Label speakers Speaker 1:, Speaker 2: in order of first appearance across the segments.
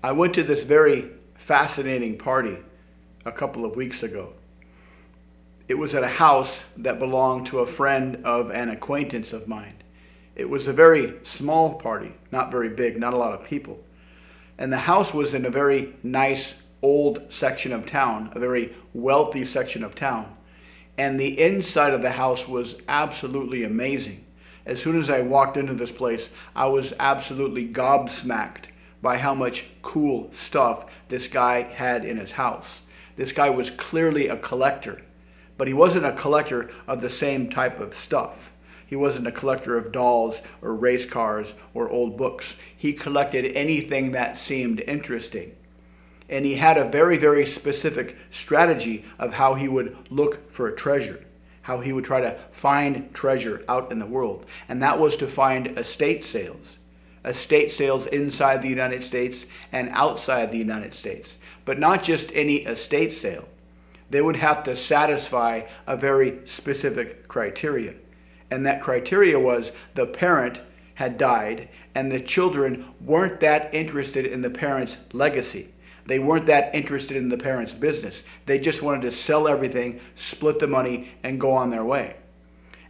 Speaker 1: I went to this very fascinating party a couple of weeks ago. It was at a house that belonged to a friend of an acquaintance of mine. It was a very small party, not very big, not a lot of people. And the house was in a very nice old section of town, a very wealthy section of town. And the inside of the house was absolutely amazing. As soon as I walked into this place, I was absolutely gobsmacked by how much cool stuff this guy had in his house. This guy was clearly a collector, but he wasn't a collector of the same type of stuff. He wasn't a collector of dolls or race cars or old books. He collected anything that seemed interesting. And he had a very, very specific strategy of how he would look for a treasure, how he would try to find treasure out in the world. And that was to find estate sales. Estate sales inside the United States and outside the United States. But not just any estate sale. They would have to satisfy a very specific criteria. And that criteria was the parent had died and the children weren't that interested in the parent's legacy. They weren't that interested in the parent's business. They just wanted to sell everything, split the money, and go on their way.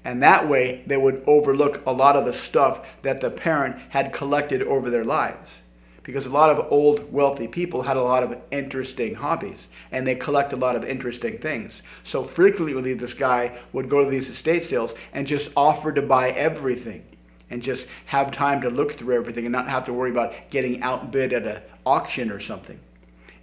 Speaker 1: And that way, they would overlook a lot of the stuff that the parent had collected over their lives. Because a lot of old, wealthy people had a lot of interesting hobbies, and they collect a lot of interesting things. So frequently, this guy would go to these estate sales and just offer to buy everything, and just have time to look through everything and not have to worry about getting outbid at an auction or something.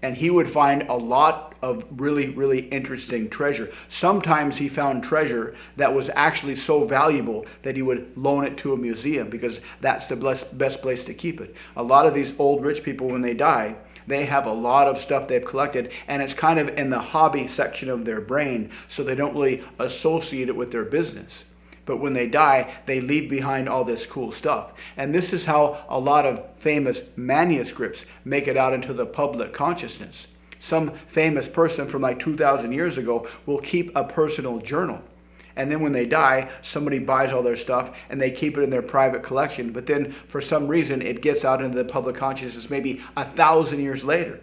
Speaker 1: And he would find a lot of really, really interesting treasure. Sometimes he found treasure that was actually so valuable that he would loan it to a museum because that's the best place to keep it. A lot of these old rich people, when they die, they have a lot of stuff they've collected, and it's kind of in the hobby section of their brain, so they don't really associate it with their business. But when they die, they leave behind all this cool stuff. And this is how a lot of famous manuscripts make it out into the public consciousness. Some famous person from like 2,000 years ago will keep a personal journal. And then when they die, somebody buys all their stuff and they keep it in their private collection. But then for some reason, it gets out into the public consciousness maybe 1,000 years later.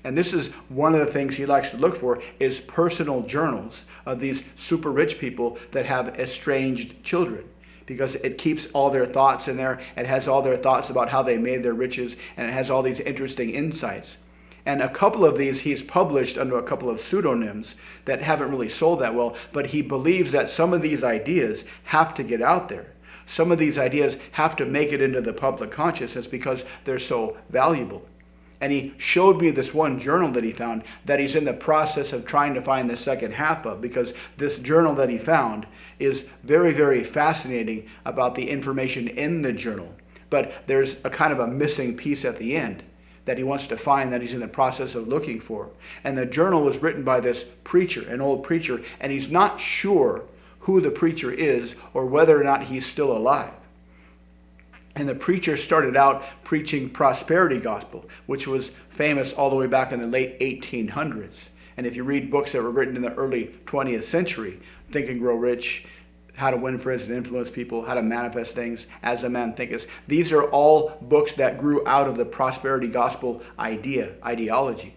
Speaker 1: And this is one of the things he likes to look for, is personal journals of these super rich people that have estranged children, because it keeps all their thoughts in there. It has all their thoughts about how they made their riches, and it has all these interesting insights. And a couple of these he's published under a couple of pseudonyms that haven't really sold that well, but he believes that some of these ideas have to get out there. Some of these ideas have to make it into the public consciousness because they're so valuable. And he showed me this one journal that he found that he's in the process of trying to find the second half of, because this journal that he found is very, very fascinating about the information in the journal. But there's a kind of a missing piece at the end that he wants to find, that he's in the process of looking for. And the journal was written by this preacher, an old preacher, and he's not sure who the preacher is or whether or not he's still alive. And the preacher started out preaching prosperity gospel, which was famous all the way back in the late 1800s. And if you read books that were written in the early 20th century, Think and Grow Rich, How to Win Friends and Influence People, How to Manifest Things, As a Man Thinketh, these are all books that grew out of the prosperity gospel ideology.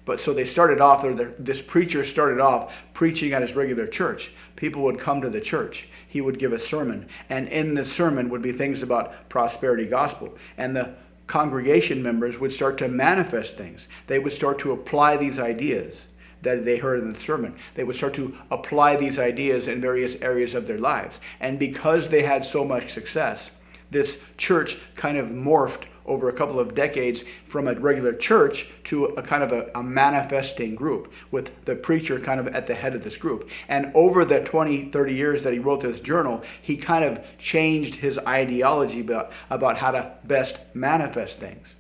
Speaker 1: But so they started off, this preacher started off preaching at his regular church. People would come to the church. He would give a sermon. And in the sermon would be things about prosperity gospel. And the congregation members would start to manifest things. They would start to apply these ideas that they heard in the sermon. They would start to apply these ideas in various areas of their lives. And because they had so much success, this church kind of morphed over a couple of decades from a regular church to a kind of a manifesting group, with the preacher kind of at the head of this group. And over the 20, 30 years that he wrote this journal, he kind of changed his ideology about how to best manifest things.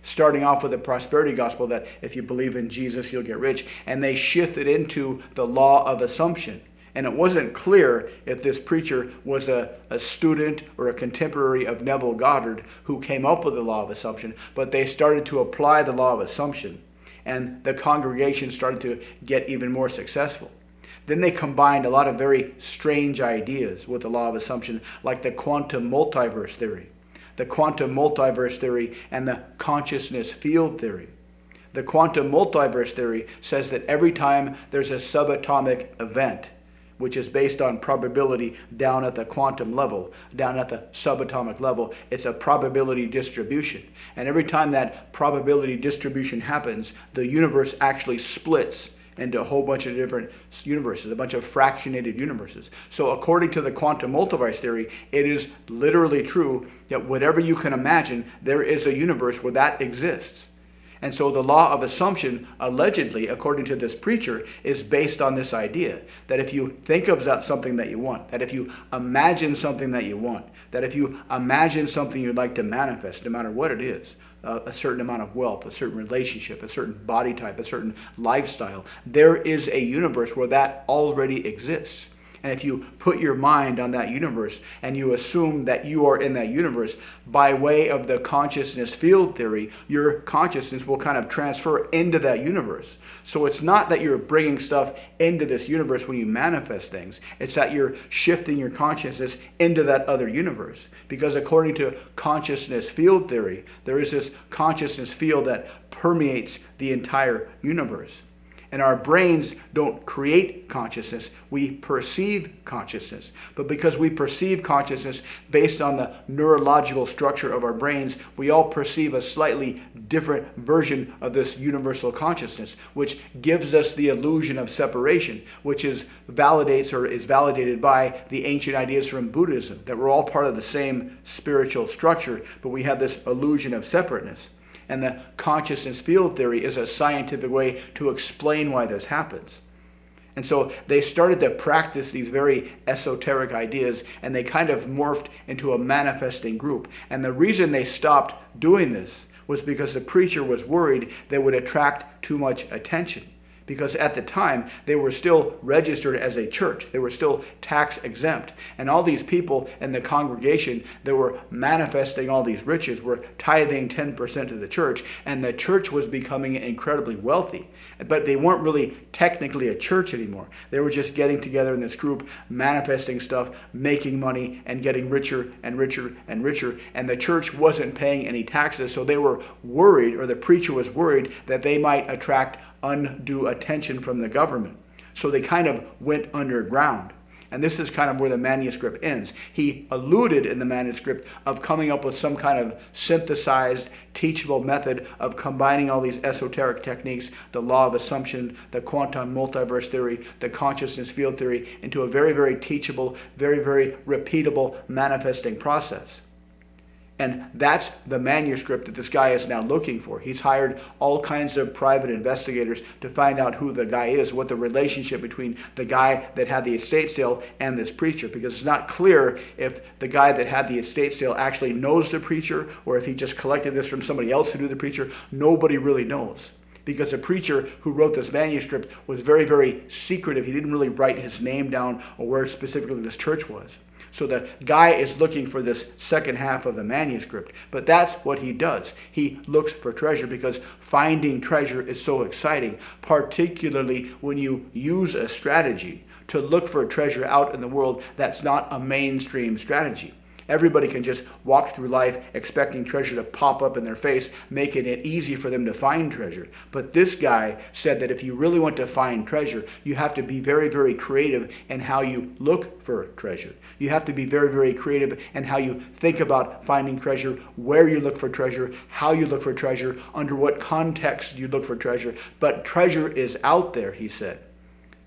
Speaker 1: Starting off with the prosperity gospel that if you believe in Jesus, you'll get rich. And they shifted into the law of assumption. And it wasn't clear if this preacher was a student or a contemporary of Neville Goddard who came up with the law of assumption, but they started to apply the law of assumption. And the congregation started to get even more successful. Then they combined a lot of very strange ideas with the law of assumption, like the quantum multiverse theory. the quantum multiverse theory, and the consciousness field theory. The quantum multiverse theory says that every time there's a subatomic event, which is based on probability down at the quantum level, down at the subatomic level, it's a probability distribution. And every time that probability distribution happens, the universe actually splits into a whole bunch of different universes, a bunch of fractionated universes. So according to the quantum multiverse theory, it is literally true that whatever you can imagine, there is a universe where that exists. And so the law of assumption, allegedly, according to this preacher, is based on this idea that if you think of something that you want, that if you imagine something that you want, that if you imagine something you'd like to manifest, no matter what it is, a certain amount of wealth, a certain relationship, a certain body type, a certain lifestyle, there is a universe where that already exists. And if you put your mind on that universe and you assume that you are in that universe, by way of the consciousness field theory, your consciousness will kind of transfer into that universe. So it's not that you're bringing stuff into this universe when you manifest things. It's that you're shifting your consciousness into that other universe. Because according to consciousness field theory, there is this consciousness field that permeates the entire universe. And our brains don't create consciousness, we perceive consciousness. But because we perceive consciousness based on the neurological structure of our brains, we all perceive a slightly different version of this universal consciousness, which gives us the illusion of separation, which is validated by the ancient ideas from Buddhism, that we're all part of the same spiritual structure, but we have this illusion of separateness. And the consciousness field theory is a scientific way to explain why this happens. And so they started to practice these very esoteric ideas, and they kind of morphed into a manifesting group. And the reason they stopped doing this was because the preacher was worried they would attract too much attention. Because at the time, they were still registered as a church. They were still tax exempt. And all these people in the congregation that were manifesting all these riches were tithing 10% to the church. And the church was becoming incredibly wealthy. But they weren't really technically a church anymore. They were just getting together in this group, manifesting stuff, making money, and getting richer and richer and richer. And the church wasn't paying any taxes. So they were worried, or the preacher was worried, that they might attract undue attention from the government. So they kind of went underground. And this is kind of where the manuscript ends. He alluded in the manuscript of coming up with some kind of synthesized, teachable method of combining all these esoteric techniques, the law of assumption, the quantum multiverse theory, the consciousness field theory, into a very, very teachable, very, very repeatable manifesting process. And that's the manuscript that this guy is now looking for. He's hired all kinds of private investigators to find out who the guy is, what the relationship between the guy that had the estate sale and this preacher, because it's not clear if the guy that had the estate sale actually knows the preacher or if he just collected this from somebody else who knew the preacher. Nobody really knows. Because the preacher who wrote this manuscript was very, very secretive. He didn't really write his name down or where specifically this church was. So the guy is looking for this second half of the manuscript. But that's what he does. He looks for treasure because finding treasure is so exciting, particularly when you use a strategy to look for treasure out in the world that's not a mainstream strategy. Everybody can just walk through life expecting treasure to pop up in their face, making it easy for them to find treasure. But this guy said that if you really want to find treasure, you have to be very, very creative in how you look for treasure. You have to be very, very creative in how you think about finding treasure, where you look for treasure, how you look for treasure, under what context you look for treasure. But treasure is out there, he said.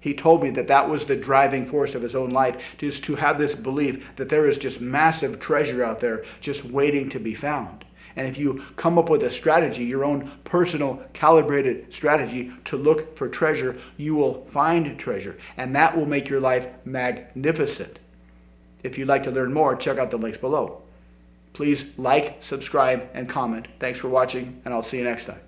Speaker 1: He told me that that was the driving force of his own life, just to have this belief that there is just massive treasure out there just waiting to be found. And if you come up with a strategy, your own personal calibrated strategy to look for treasure, you will find treasure. And that will make your life magnificent. If you'd like to learn more, check out the links below. Please like, subscribe, and comment. Thanks for watching, and I'll see you next time.